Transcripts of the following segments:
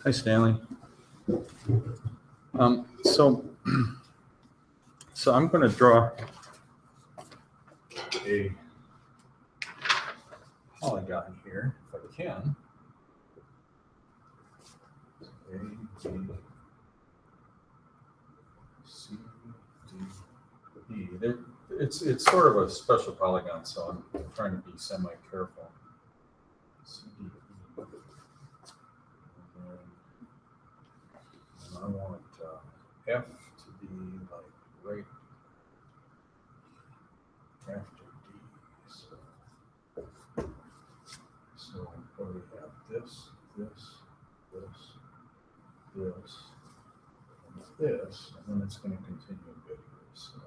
Hi, Stanley. So I'm going to draw a polygon here, if I can. A, B, C, D, E. It's sort of a special polygon, so I'm trying to be semi-careful. C, D, E. And I want F to be like right after D. So what do we have? This, and then it's going to continue a bit here. So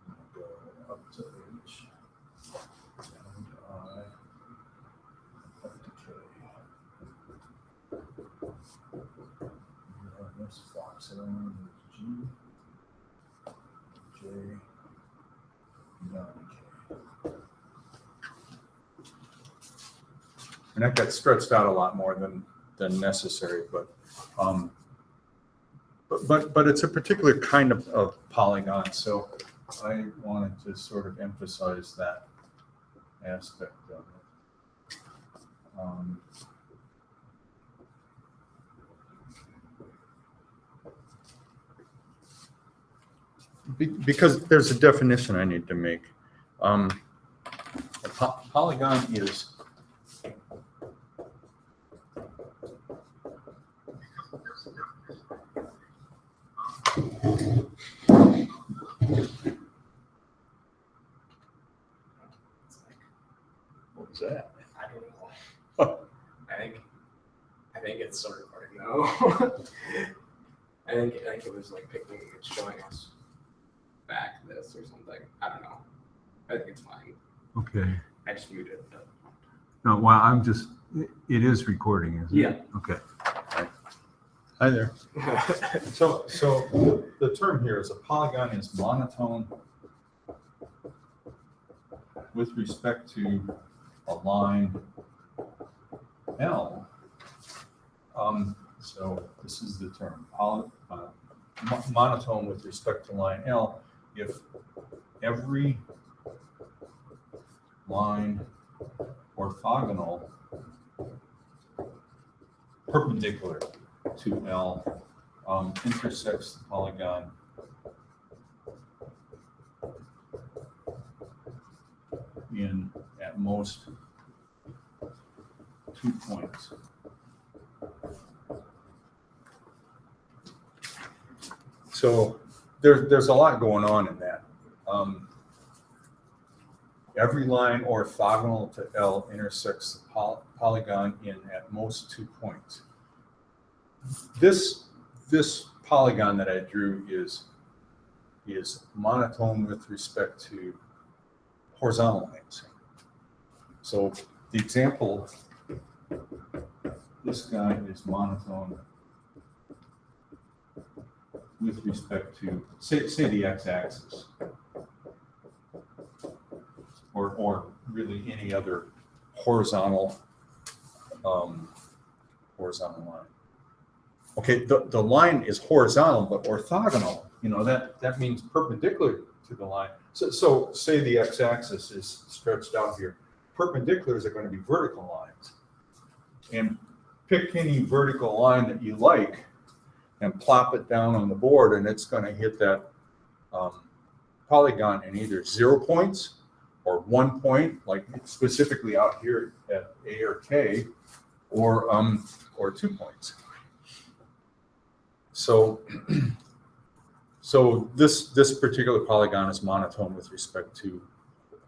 I'm going to go up to H, down to I, up to K. And this flops it on G, J, down to K. And that got stretched out a lot more than necessary, but it's a particular kind of polygon, so I wanted to sort of emphasize that aspect of it. Because there's a definition I need to make. A polygon is what was that? I don't know. I think it's still recording now. I think it was like picking, it's showing us back this or something. I don't know. I think it's fine. Okay. I just muted it. No, well, it is recording, isn't Yeah. it? Okay. Hi there. So the term here is a polygon is monotone with respect to a line L. So this is the term, monotone with respect to line L, if every line orthogonal perpendicular to L intersects the polygon in at most 2 points. So there's a lot going on in that. Every line orthogonal to L intersects the polygon in at most 2 points. This polygon that I drew is monotone with respect to horizontal lines. So the example, this guy is monotone with respect to say the x-axis, or really any other horizontal line. Okay, the line is horizontal but orthogonal. You know, that means perpendicular to the line. So say the x-axis is stretched out here. Perpendiculars are going to be vertical lines. And pick any vertical line that you like and plop it down on the board, and it's going to hit that polygon in either 0 points or 1 point, like specifically out here at A or K, or 2 points. So this particular polygon is monotone with respect to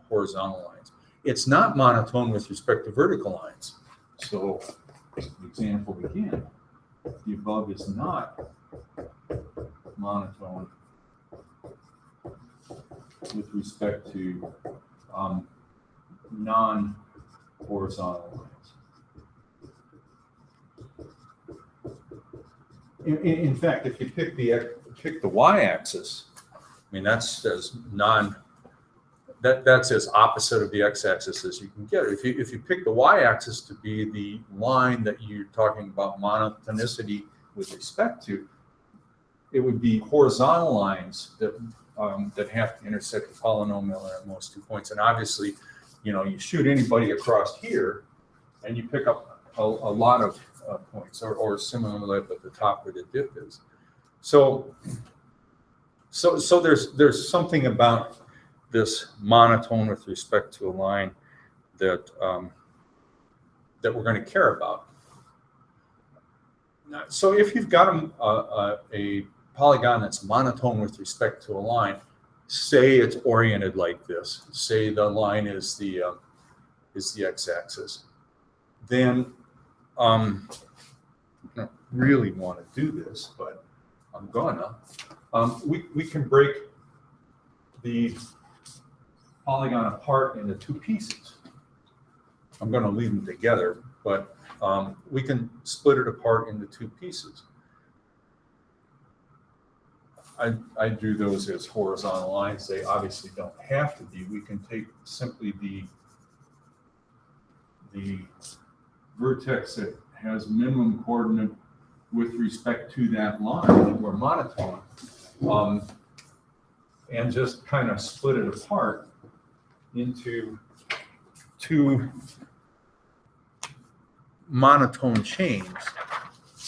horizontal lines. It's not monotone with respect to vertical lines. So the example again, the above is not monotone with respect to non-horizontal lines. In fact, if you pick the y-axis, I mean that's non that's as opposite of the x-axis as you can get it. If you pick the y-axis to be the line that you're talking about monotonicity with respect to, it would be horizontal lines that have to intersect the polynomial at most 2 points. And obviously, you shoot anybody across here, and you pick up a lot of points, or similarly at the top where the dip is. So there's something about this monotone with respect to a line that that we're going to care about. So if you've got a polygon that's monotone with respect to a line, say it's oriented like this, say the line is the x-axis, then I don't really want to do this, but I'm gonna. We can break the polygon apart into 2 pieces. I'm going to leave them together, but we can split it apart into 2 pieces. I drew those as horizontal lines. They obviously don't have to be. We can take simply the vertex that has minimum coordinate with respect to that line that we're monotone, and just kind of split it apart into 2 monotone chains.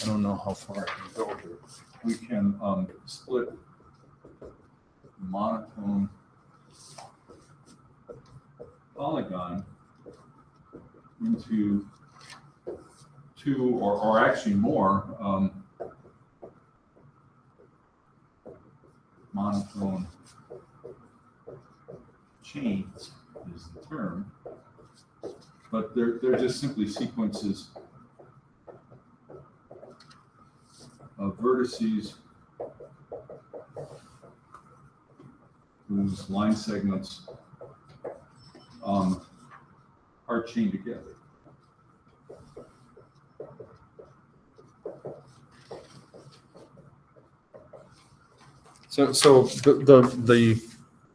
I don't know how far I can go here. We can split monotone polygon into 2 or actually more monotone chains is the term, but they're just simply sequences of vertices whose line segments are chained together. So the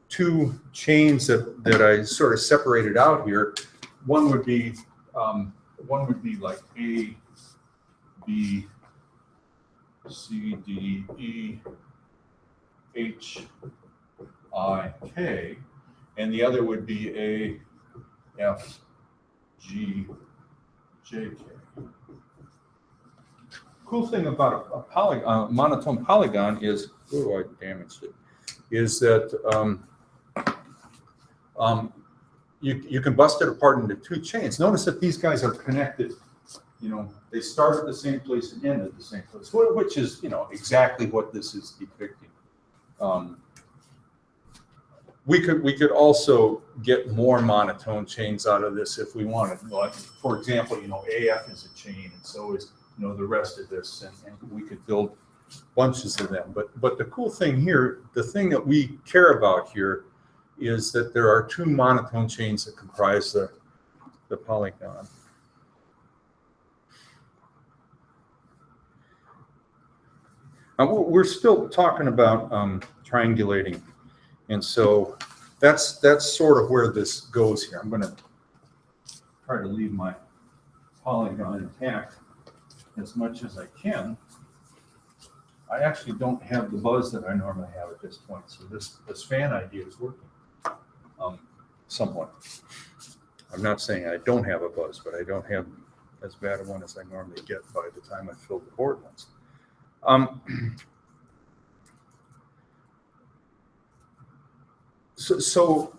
2 chains that I sort of separated out here, one would be like A, B, C, D, E, H, I, K, and the other would be A, F, G, J, K. Cool thing about a monotone polygon is, oh, I damaged it, is that you can bust it apart into 2 chains. Notice that these guys are connected. They start at the same place and end at the same place, which is, exactly what this is depicting. We could also get more monotone chains out of this if we wanted. Like, for example, AF is a chain, and so is the rest of this, and we could build bunches of them. But the cool thing here, the thing that we care about here, is that there are 2 monotone chains that comprise the polygon. We're still talking about triangulating, and so that's sort of where this goes here. I'm going to try to leave my polygon intact as much as I can. I actually don't have the buzz that I normally have at this point, so this fan idea is working somewhat. I'm not saying I don't have a buzz, but I don't have as bad a one as I normally get by the time I fill the board once.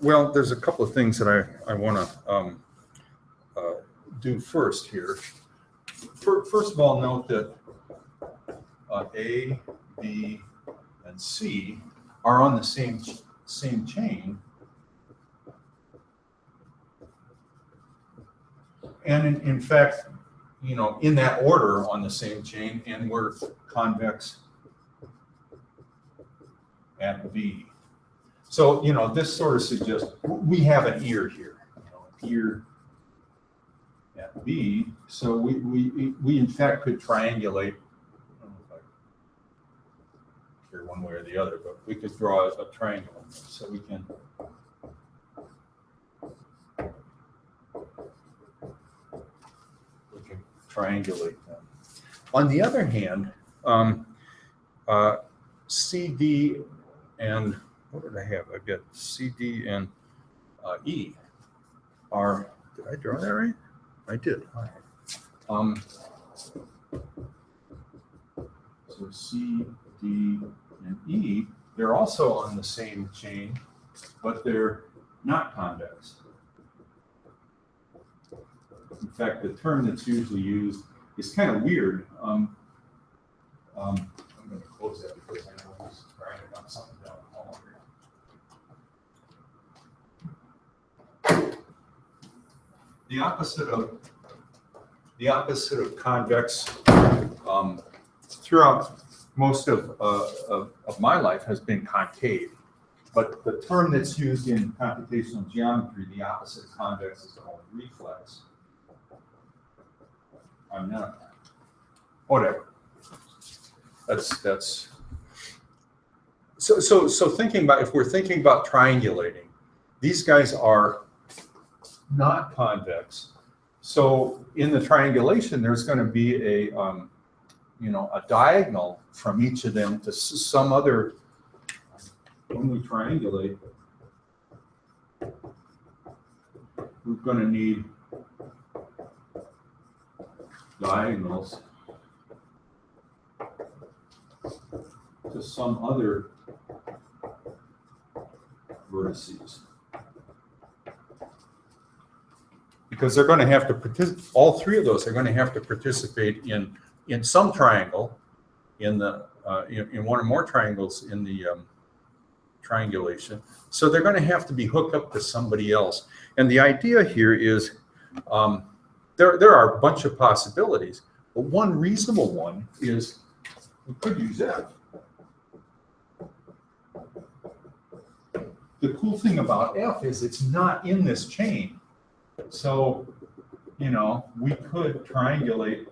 Well, there's a couple of things that I want to do first here. First of all, note that A, B, and C are on the same chain, and in fact, in that order on the same chain, and we're convex at B. So this sort of suggests we have an ear here, an ear at B. So we in fact could triangulate. I don't know if I care one way or the other, but we could draw a triangle. So we can triangulate them. On the other hand, CD and, what did I have? I've got CD and E are, did I draw that right? I did. All right. So C, D, and E, they're also on the same chain, but they're not convex. In fact, the term that's usually used is kind of weird. I'm going to close that because I know he's trying to knock something down the hall here. The opposite of convex throughout most of my life has been concave. But the term that's used in computational geometry, the opposite of convex, is called reflex. I'm not. Whatever. That's. So thinking about, if we're thinking about triangulating, these guys are not convex. So in the triangulation, there's going to be a a diagonal from each of them to some other. When we triangulate, we're going to need diagonals to some other vertices. Because they're going to have to participate, all three of those are going to have to participate in some triangle, in the in one or more triangles in the triangulation. So they're going to have to be hooked up to somebody else. And the idea here is there are a bunch of possibilities, but one reasonable one is we could use F. The cool thing about F is it's not in this chain. So, we could triangulate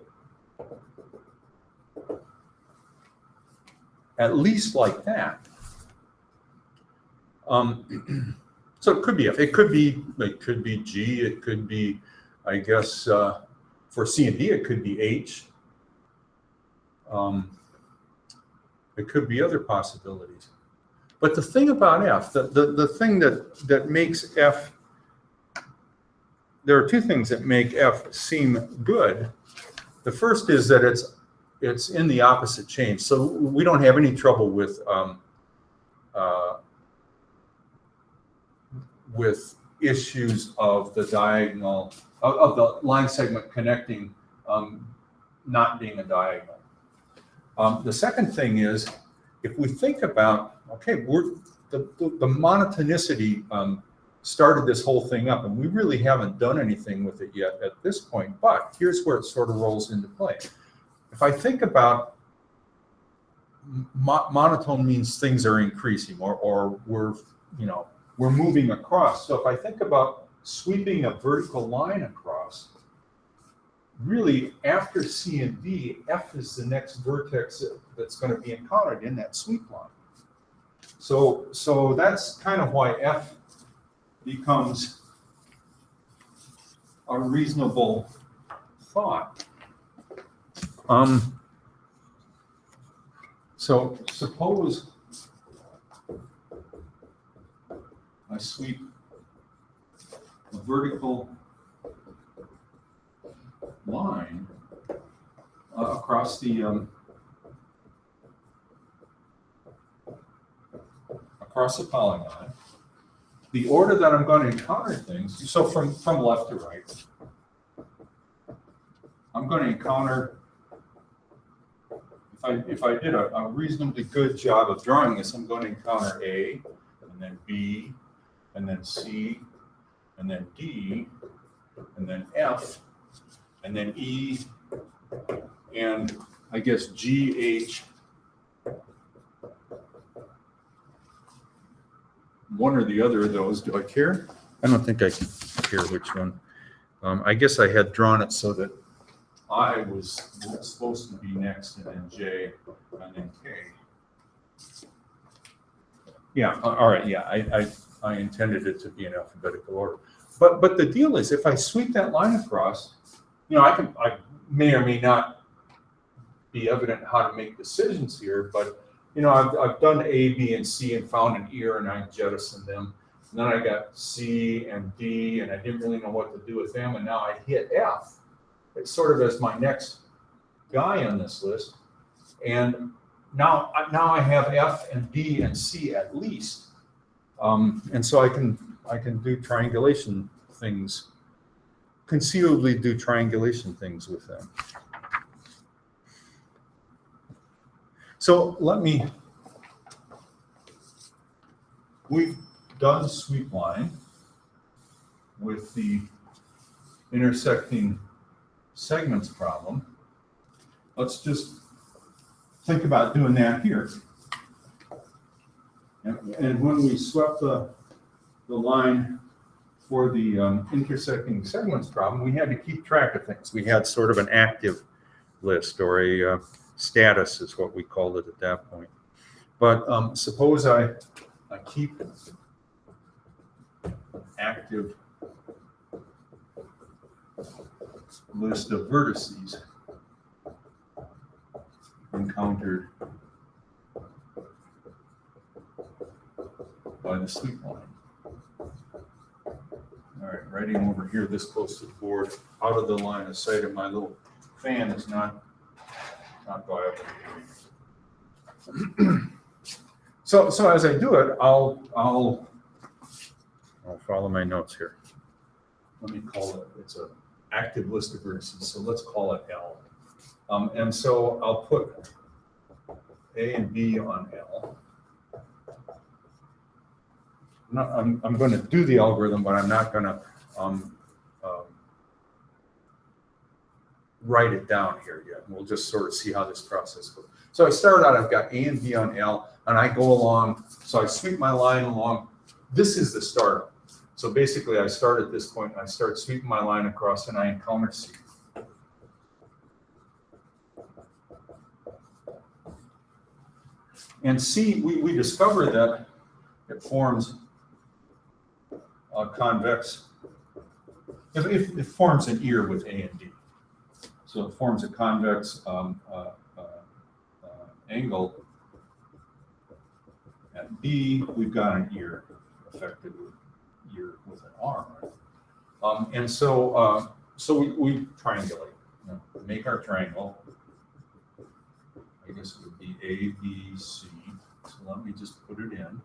at least like that. So it could be F. It could be G. It could be, I guess, for C and D, it could be H. It could be other possibilities. But the thing about F, the thing that makes F, there are two things that make F seem good. The first is that it's in the opposite chain, so we don't have any trouble with issues of the diagonal of the line segment connecting not being a diagonal. The second thing is, if we think about, okay, the monotonicity started this whole thing up, and we really haven't done anything with it yet at this point, but here's where it sort of rolls into play. If I think about monotone means things are increasing, or we're moving across. So if I think about sweeping a vertical line across, really after C and D, F is the next vertex that's going to be encountered in that sweep line. So that's kind of why F becomes a reasonable thought. So suppose I sweep a vertical line across the polygon. The order that I'm going to encounter things, so from left to right, I'm going to encounter, if I did a reasonably good job of drawing this, I'm going to encounter A, and then B, and then C, and then D, and then F, and then E, and I guess G, H, one or the other of those. Do I care? I don't think I can care which one. I guess I had drawn it so that I was supposed to be next, and then J, and then K. Yeah, all right, yeah, I intended it to be in alphabetical order. But the deal is, if I sweep that line across, I may or may not be evident how to make decisions here, but I've done A, B, and C and found an ear and I jettisoned them. And then I got C and D and I didn't really know what to do with them. And now I hit F. It's sort of as my next guy on this list. And now I have F and B and C at least. And so I can do triangulation things, conceivably do triangulation things with them. So we've done sweep line with the intersecting segments problem. Let's just think about doing that here. And when we swept the line for the intersecting segments problem, we had to keep track of things. We had sort of an active list, or a status is what we called it at that point. But suppose I keep an active list of vertices encountered by the sweep line. All right, writing over here this close to the board, out of the line of sight of my little fan is not viable. So as I do it, I'll follow my notes here. Let me call it, it's an active list of vertices, so let's call it L. And so I'll put A and B on L. I'm going to do the algorithm, but I'm not going to write it down here yet. We'll just sort of see how this process goes. So I start out, I've got A and B on L, and I go along, so I sweep my line along. This is the startup. So basically I start at this point, and I start sweeping my line across, and I encounter C. And C, we discovered that it forms a convex, it forms an ear with A and D. So it forms a convex angle at B. We've got an ear affected with an R. Right? And so we triangulate, make our triangle. I guess it would be A, B, C. So let me just put it in.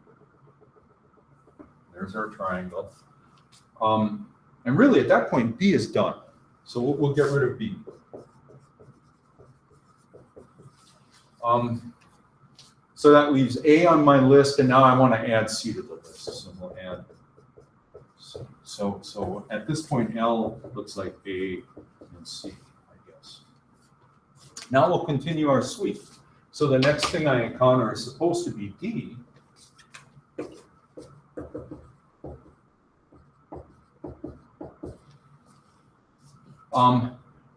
There's our triangle. And really at that point, B is done. So we'll get rid of B. So that leaves A on my list, and now I want to add C to the list. So we'll add C. So at this point, L looks like A and C, I guess. Now we'll continue our sweep. So the next thing I encounter is supposed to be D.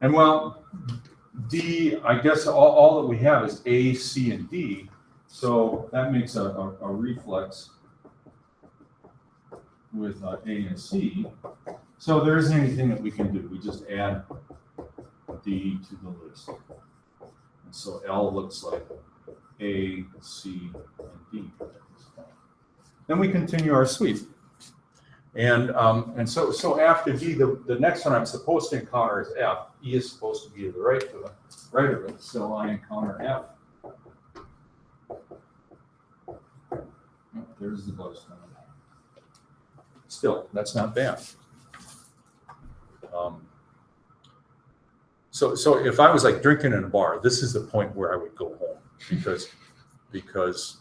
And well, D, I guess all that we have is A, C, and D. So that makes a reflex with A and C. So there isn't anything that we can do. We just add D to the list. And so L looks like A, C, and D at this point. Then we continue our sweep. And so after D, the next one I'm supposed to encounter is F. E is supposed to be to the right of it. So I encounter F. Oh, there's the buzz. Still, that's not bad. So if I was like drinking in a bar, this is the point where I would go home because it's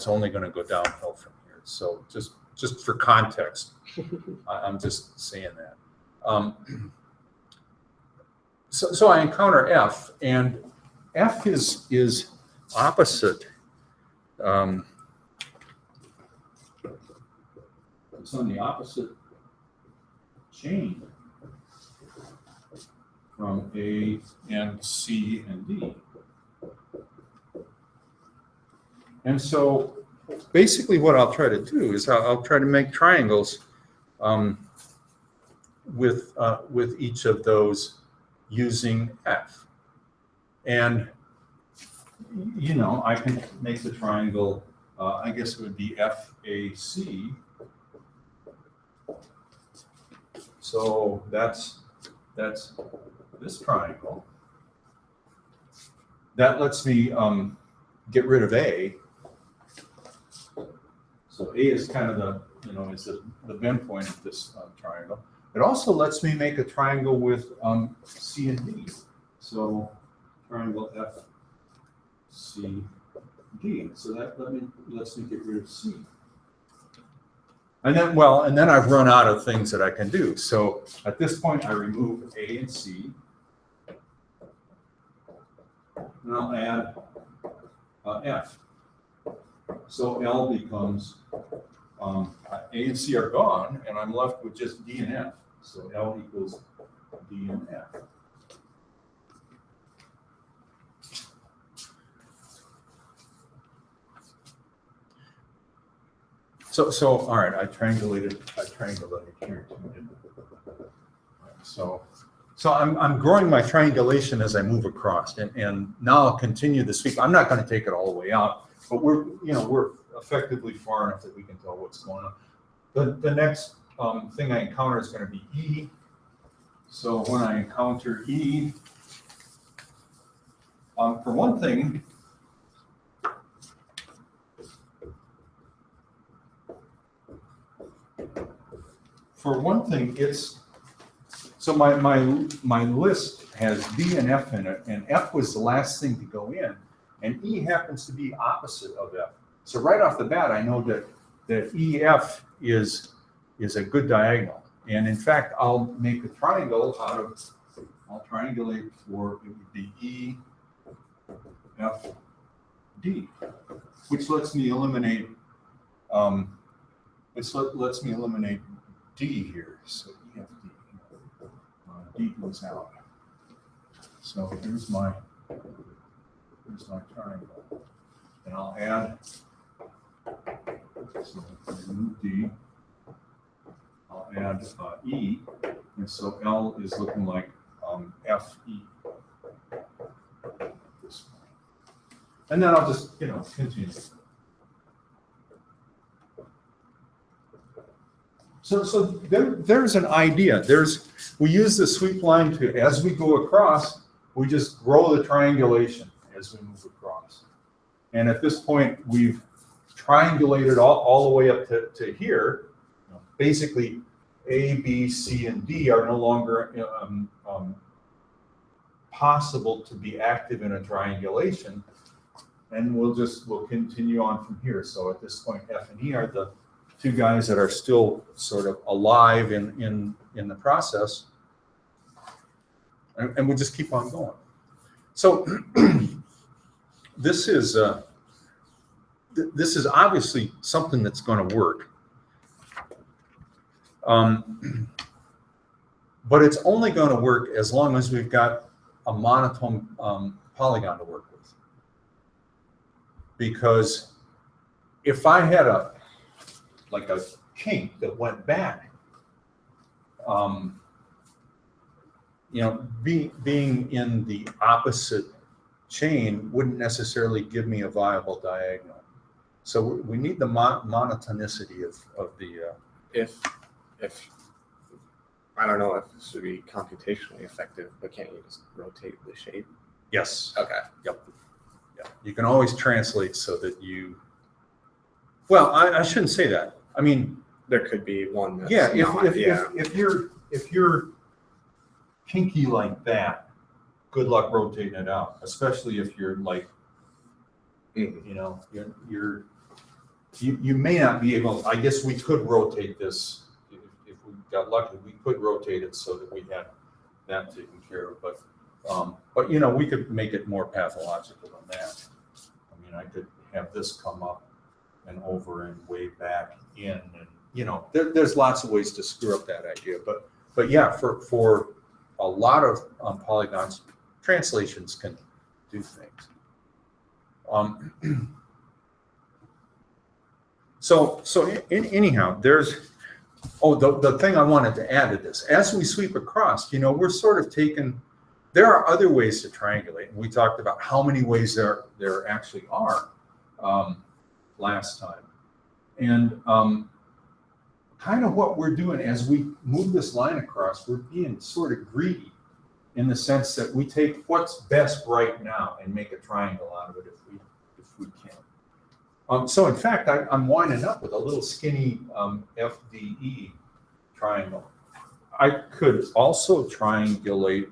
only going to go downhill from here. So just for context, I'm just saying that. So I encounter F, and F is opposite. It's on the opposite chain from A and C and D. And so basically what I'll try to do is I'll try to make triangles with each of those using F. And, you know, I can make the triangle, I guess it would be FAC. So that's this triangle. That lets me get rid of A. So A is kind of the, you know, is the bend point of this triangle. It also lets me make a triangle with C and D. So triangle FCD. So that lets me get rid of C. And then, well, and then I've run out of things that I can do. So at this point, I remove A and C. And I'll add F. So L becomes, A and C are gone, and I'm left with just D and F. So L equals D and F. So all right, I triangulated here too. So I'm growing my triangulation as I move across, and now I'll continue the sweep. I'm not going to take it all the way out, but we're effectively far enough that we can tell what's going on. The next thing I encounter is going to be E. So when I encounter E, for one thing, it's so my list has D and F in it, and F was the last thing to go in, and E happens to be opposite of F. So right off the bat, I know that EF is a good diagonal, and in fact, I'll make a triangle out of. I'll triangulate for it would be E, F, D, which lets me eliminate. Lets me eliminate D here. So E, F, D. D goes out. So here's my triangle, and I'll add. So remove D. I'll add E, and so L is looking like FE. This way. And then I'll just continue. So there's an idea. We use the sweep line to, as we go across, we just grow the triangulation as we move across. And at this point, we've triangulated all the way up to here. Basically, A, B, C, and D are no longer possible to be active in a triangulation. And we'll continue on from here. So at this point, F and E are the two guys that are still sort of alive in the process, and we'll just keep on going. So this is obviously something that's going to work, but it's only going to work as long as we've got a monotone polygon to work with. Because if I had a kink that went back, being in the opposite chain wouldn't necessarily give me a viable diagonal. So we need the monotonicity of the. If I don't know if this would be computationally effective, but can't you just rotate the shape? Yes. Okay. Yep. Yeah. You can always translate so that you. Well, I shouldn't say that. I mean, there could be one. That's if you're kinky like that, good luck rotating it out. Especially if you're like, you may not be able. I guess we could rotate this if we got lucky. We could rotate it so that we had that taken care of. But we could make it more pathological than that. I mean, I could have this come up and over and way back in, and there's lots of ways to screw up that idea, but yeah, for a lot of polygons, translations can do things. Anyhow, there's the thing I wanted to add to this, as we sweep across, we're sort of taking there are other ways to triangulate. And we talked about how many ways there actually are last time. And kind of what we're doing as we move this line across, we're being sort of greedy in the sense that we take what's best right now and make a triangle out of it if we can. So in fact, I'm winding up with a little skinny FDE triangle. I could also triangulate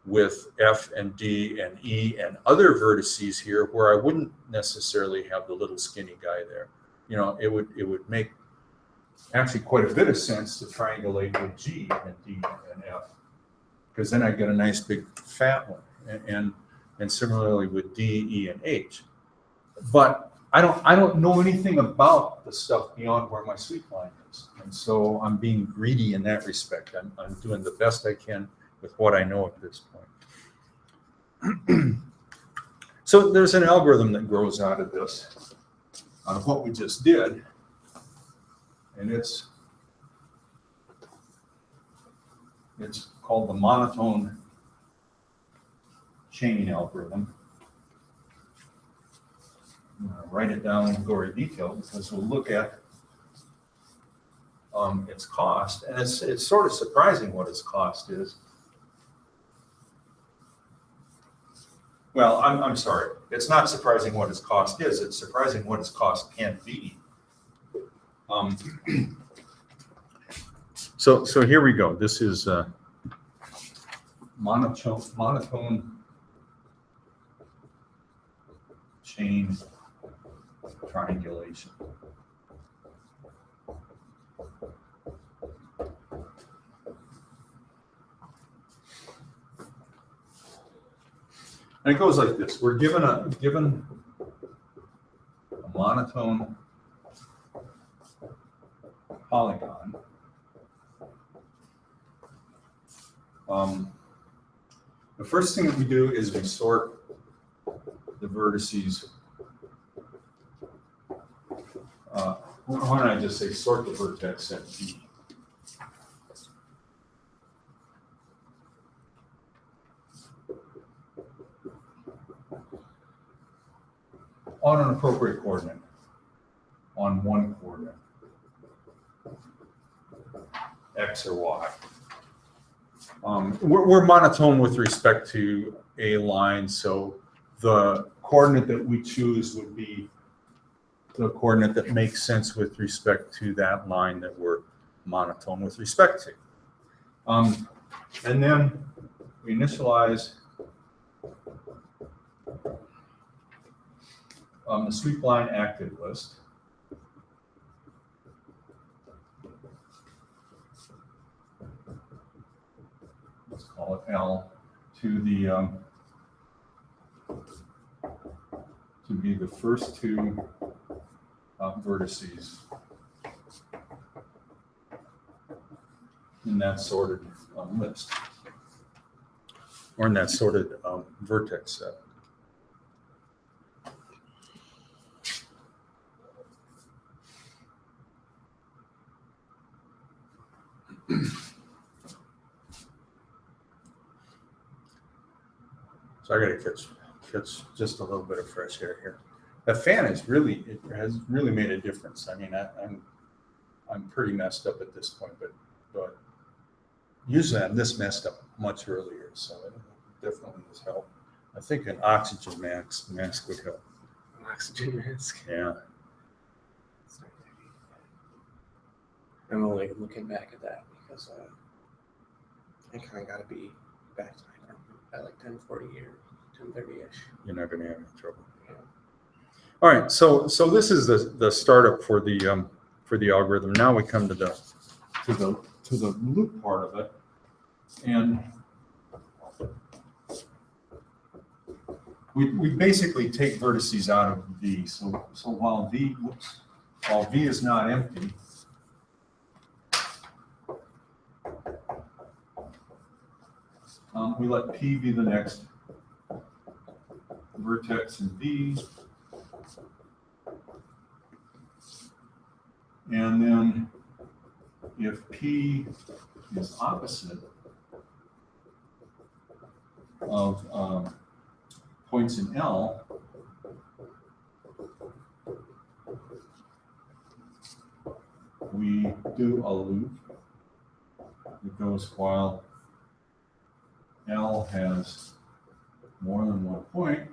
with F and D and E and other vertices here where I wouldn't necessarily have the little skinny guy there. You know, it would make actually quite a bit of sense to triangulate with G and D and F, because then I get a nice big fat one, and similarly with D, E, and H. But I don't know anything about the stuff beyond where my sweep line is, and so I'm being greedy in that respect. I'm doing the best I can with what I know at this point. So there's an algorithm that grows out of this, out of what we just did, and it's called the monotone chain algorithm. I'm going to write it down in gory detail because we'll look at its cost, and it's sort of surprising what its cost is. Well, I'm sorry. It's not surprising what its cost is. It's surprising what its cost can be. So here we go. This is monotone chain triangulation. And it goes like this. We're given a monotone polygon. The first thing that we do is we sort the vertices. Why don't I just say sort the vertex at D? On an appropriate coordinate, on one coordinate, X or Y. We're monotone with respect to a line, so the coordinate that we choose would be the coordinate that makes sense with respect to that line that we're monotone with respect to. And then we initialize the sweep line active list. Let's call it L to the to be the first two vertices in that sorted list, or in that sorted vertex set. So I got to catch just a little bit of fresh air here. The fan has really made a difference. I mean, I'm pretty messed up at this point, but usually I'm this messed up much earlier, so it definitely has helped. I think an oxygen mask would help. An oxygen mask. Yeah. I'm only looking back at that because I kind of got to be back to my apartment by like 10:40 or 10:30ish. You're not going to have any trouble. Yeah. All right, so this is the startup for the algorithm. Now we come to the loop part of it, and we basically take vertices out of V. So while V is not empty, we let P be the next vertex in V. And then if P is opposite of points in L, we do a loop that goes while L has more than one point.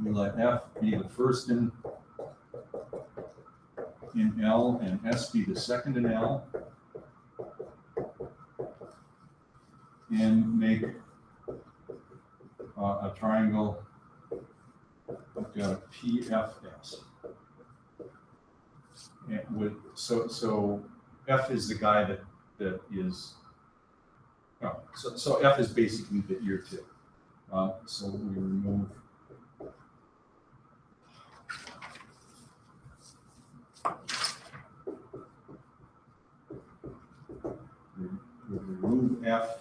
We let F be the first in L and S be the second in L, and make a triangle. We've got a PFS. And so F is the guy that is. Oh, so F is basically the ear tip. So we remove. We remove F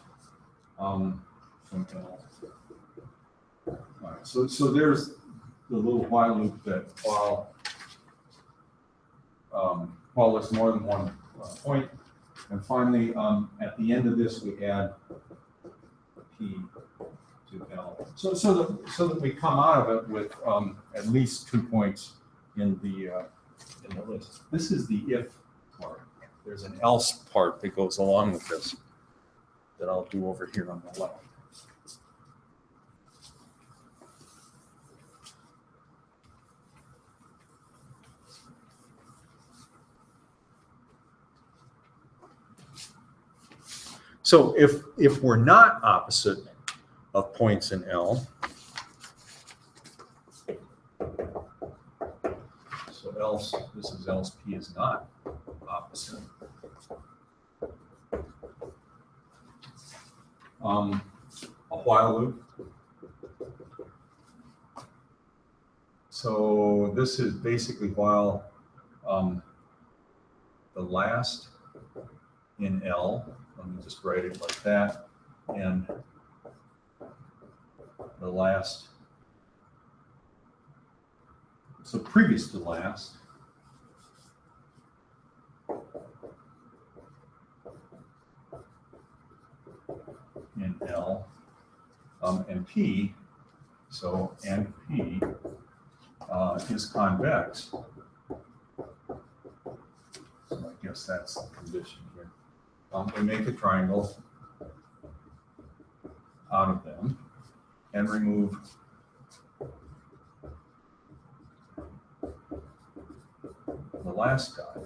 from L. All right, so there's the little while loop that while there's more than one point. And finally, at the end of this, we add P to L. So that we come out of it with at least 2 points in the list. This is the if part. There's an else part that goes along with this that I'll do over here on the left. So if we're not opposite of points in L, so else, this is else P is not opposite. A while loop. So this is basically while the last in L, let me just write it like that, and the last, so previous to last, in L, and P, so and P is convex. So I guess that's the condition here. We make a triangle out of them and remove the last guy.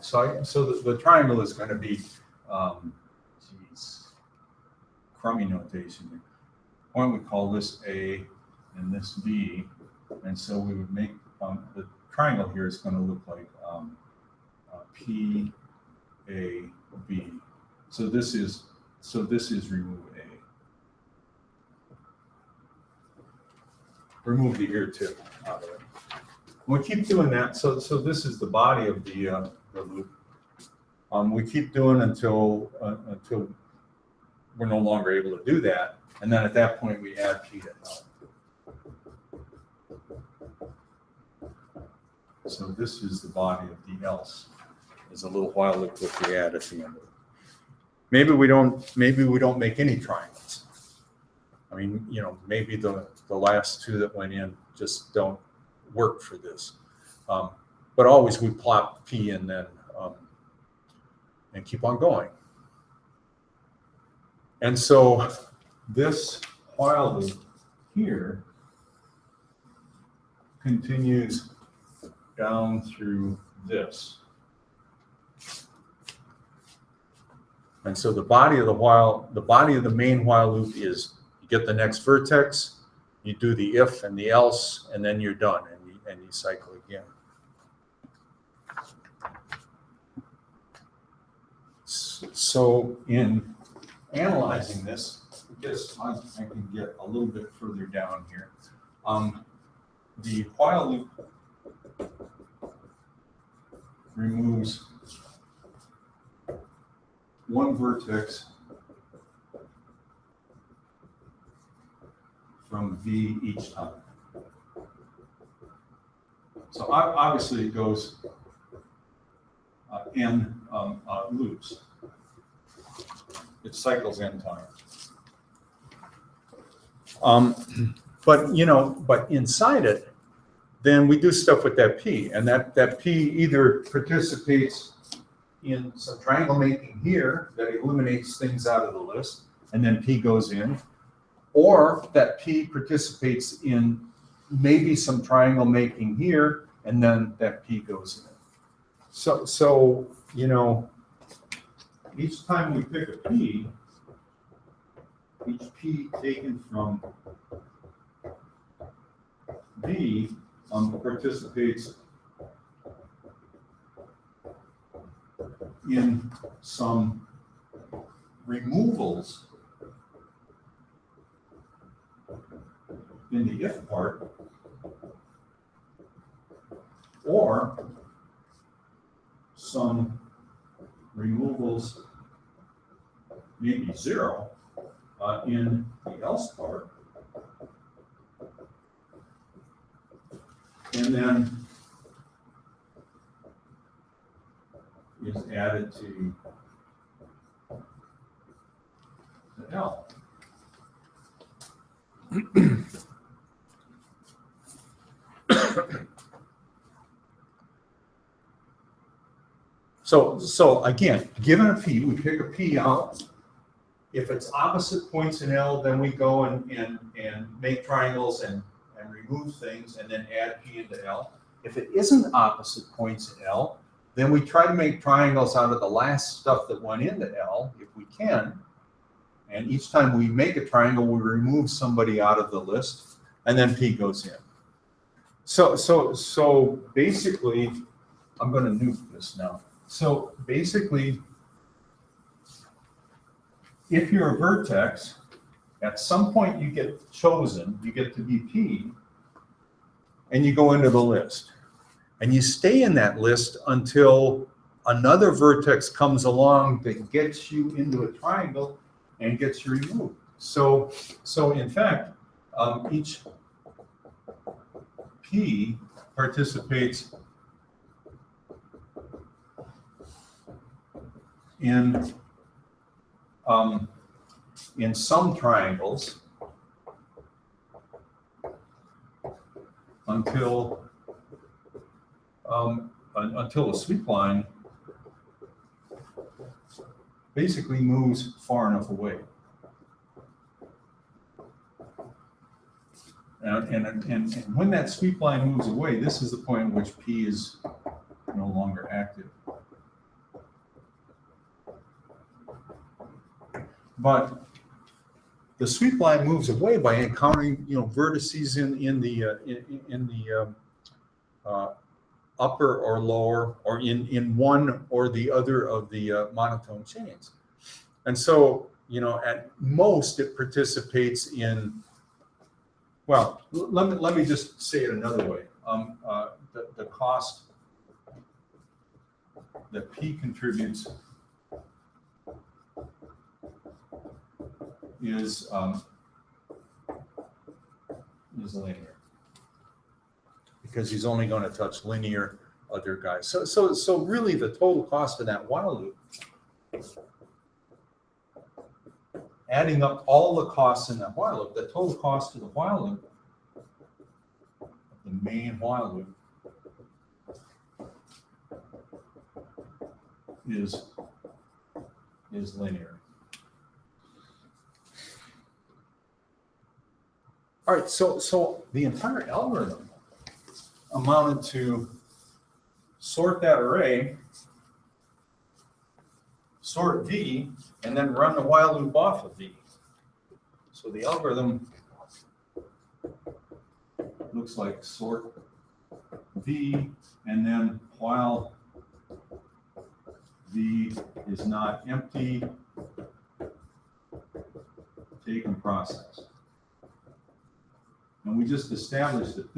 So the triangle is going to be, crummy notation here. Why don't we call this A and this B? And so we would make the triangle here is going to look like P, A, B. So this is remove A. Remove the ear tip out of it. We keep doing that. So this is the body of the loop. We keep doing until we're no longer able to do that, and then at that point we add P to L. So this is the body of the else. There's a little while loop that we add at the end of it. Maybe we don't make any triangles. I mean, maybe the last two that went in just don't work for this. But always we plop P and then and keep on going. And so this while loop here continues down through this. And so the body of the main while loop is you get the next vertex, you do the if and the else, and then you're done, and you cycle again. So in analyzing this, I guess I can get a little bit further down here. The while loop removes one vertex from V each time. So obviously it goes n loops. It cycles n times. But inside it, then we do stuff with that P, and that P either participates in some triangle making here that eliminates things out of the list, and then P goes in, or that P participates in maybe some triangle making here, and then that P goes in. So each time we pick a P, each P taken from B participates in some removals in the if part, or some removals, maybe 0, in the else part, and then is added to the L. So again, given a P, we pick a P out. If it's opposite points in L, then we go and make triangles and remove things and then add P into L. If it isn't opposite points in L, then we try to make triangles out of the last stuff that went into L, if we can. And each time we make a triangle, we remove somebody out of the list, and then P goes in. So basically, I'm going to nuke this now. So basically, if you're a vertex, at some point you get chosen, you get to be P, and you go into the list. And you stay in that list until another vertex comes along that gets you into a triangle and gets you removed. So in fact, each P participates in some triangles until a sweep line basically moves far enough away. And when that sweep line moves away, this is the point at which P is no longer active. But the sweep line moves away by encountering vertices in the upper or lower, or in one or the other of the monotone chains. And so, at most it participates in, well, let me just say it another way. The cost that P contributes is linear, because he's only going to touch linear other guys. So really the total cost of that while loop, adding up all the costs in that while loop, the total cost of the while loop, the main while loop, is linear. All right, so the entire algorithm amounted to sort that array, sort V, and then run the while loop off of V. So the algorithm looks like sort V, and then while V is not empty, take and process. And we just established that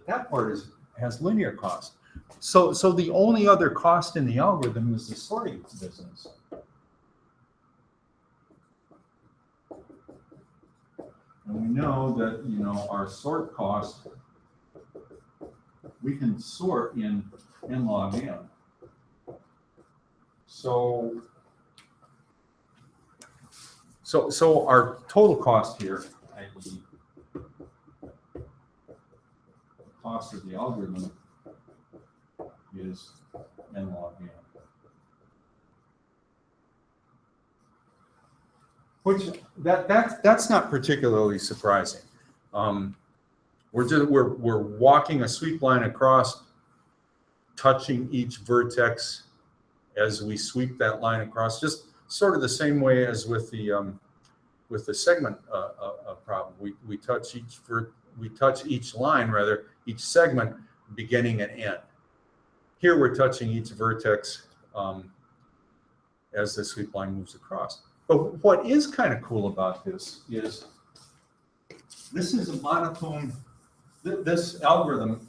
that part has linear cost. So the only other cost in the algorithm is the sorting business. And we know that our sort cost, we can sort in n log n. So our total cost here, i.e. cost of the algorithm, is n log n. Which that's not particularly surprising. We're walking a sweep line across, touching each vertex as we sweep that line across, just sort of the same way as with the segment problem. We touch each line, rather, each segment, beginning and end. Here we're touching each vertex as the sweep line moves across. But what is kind of cool about this is a monotone. This algorithm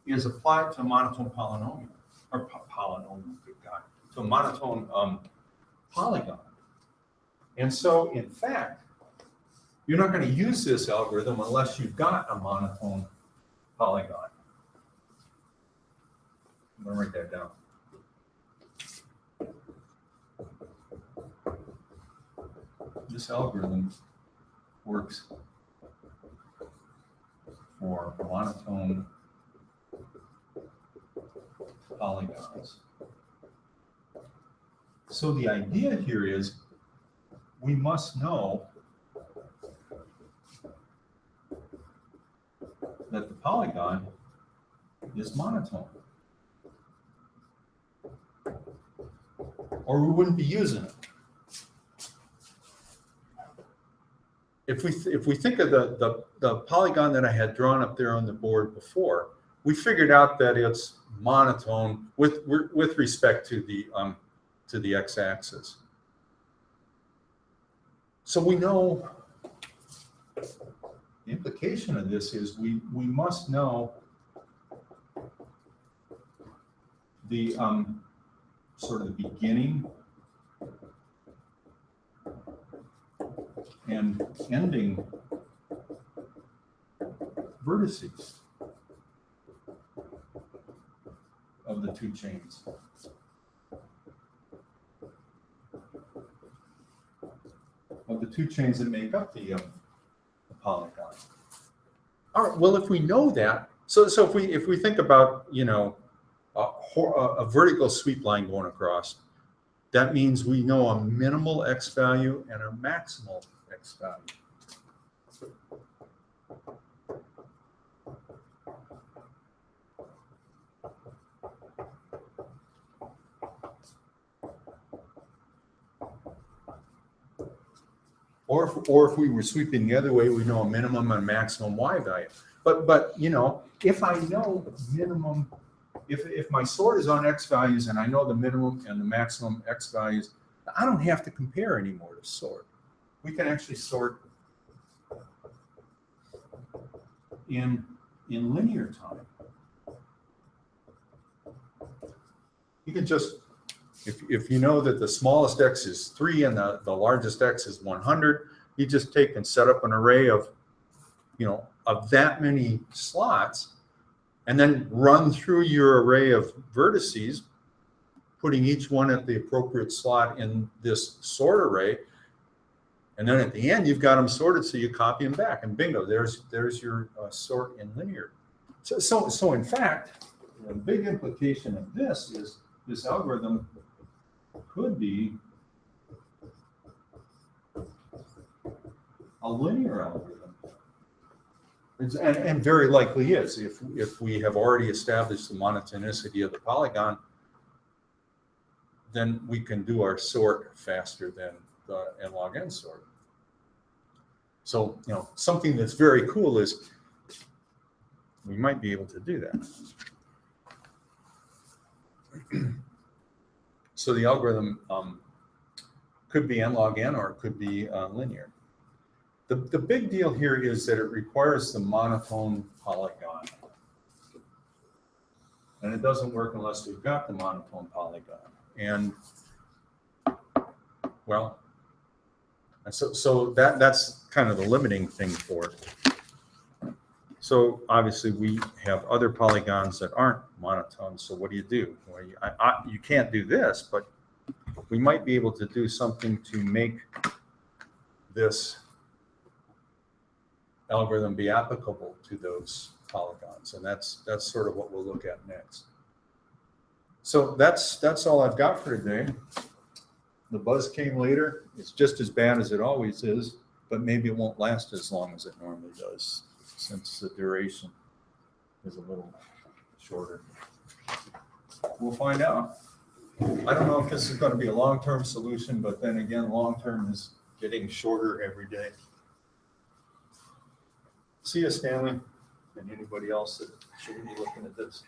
is applied to a monotone polynomial, or polynomial, good God, to a monotone polygon. And so, in fact, you're not going to use this algorithm unless you've got a monotone polygon. I'm going to write that down. This algorithm works for monotone polygons. So the idea here is we must know that the polygon is monotone, or we wouldn't be using it. If we think of the polygon that I had drawn up there on the board before, we figured out that it's monotone with respect to the x-axis. So we know the implication of this is we must know the sort of the beginning and ending vertices of the two chains. Of the two chains that make up the polygon. All right. Well, if we know that, so if we think about, you know, a vertical sweep line going across, that means we know a minimal x value and a maximal x value. Or if we were sweeping the other way, we know a minimum and maximum y value. But you know, if I know minimum, if my sort is on x values and I know the minimum and the maximum x values, I don't have to compare anymore to sort. We can actually sort in linear time. You can just, if you know that the smallest x is 3 and the largest x is 100, you just take and set up an array of, you know, of that many slots, and then run through your array of vertices, putting each one at the appropriate slot in this sort array. And then at the end, you've got them sorted, so you copy them back, and bingo, there's your sort in linear. So in fact, the big implication of this is this algorithm could be a linear algorithm. And very likely is, if we have already established the monotonicity of the polygon, then we can do our sort faster than the n log n sort. So, you know, something that's very cool is we might be able to do that. So the algorithm could be n log n, or it could be linear. The big deal here is that it requires the monotone polygon. And it doesn't work unless we've got the monotone polygon. And, well, so that's kind of the limiting thing for it. So obviously we have other polygons that aren't monotone. So what do? Well, you can't do this, but we might be able to do something to make this algorithm be applicable to those polygons. And that's sort of what we'll look at next. So that's all I've got for today. The buzz came later. It's just as bad as it always is, but maybe it won't last as long as it normally does, since the duration is a little shorter. We'll find out. I don't know if this is going to be a long-term solution, but then again, long-term is getting shorter every day. See you, Stanley, and anybody else that should be looking at this.